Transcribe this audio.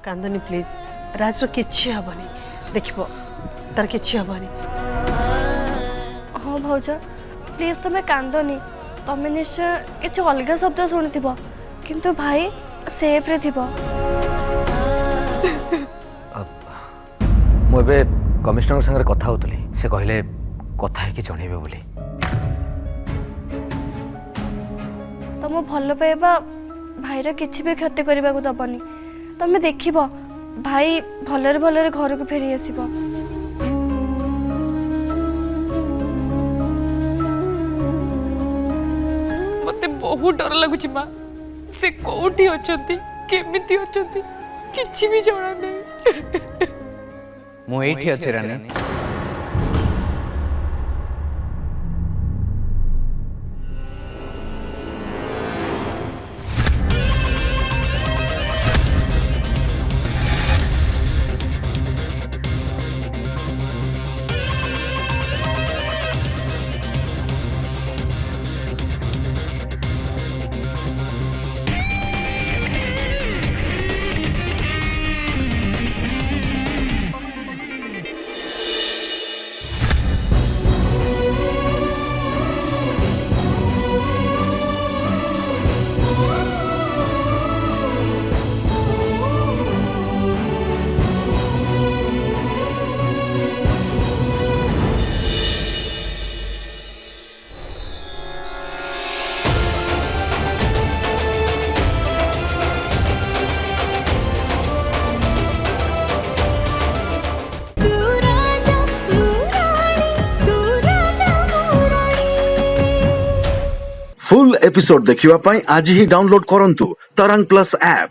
कांदनी please Roger किच्छी हबनी देखिबो तार किच्छी हबनी। हाँ भाउज please तुम्हें कांदनी तुम निश्चय किसी अलग शब्द शुणी किंतु भाई सेफ रे थिबो। मुझे कमिशनर संगे कथा होतली से कहले कथा है कि जणेबे बोली। तुम भल पाइबा भाईर किसी भी क्षति करने को दबनी तुम देखिब भाई भलरे भलरे घर को फेरी आसीबो। मते बहुत डर लगुच माँ से कोठी अछंती केमिति अछंती किछि भी जणा नहीं। मु एठी अछि रानी। फुल एपिसोड देखिवा पाई आज ही डाउनलोड करंतु तरंग प्लस ऐप।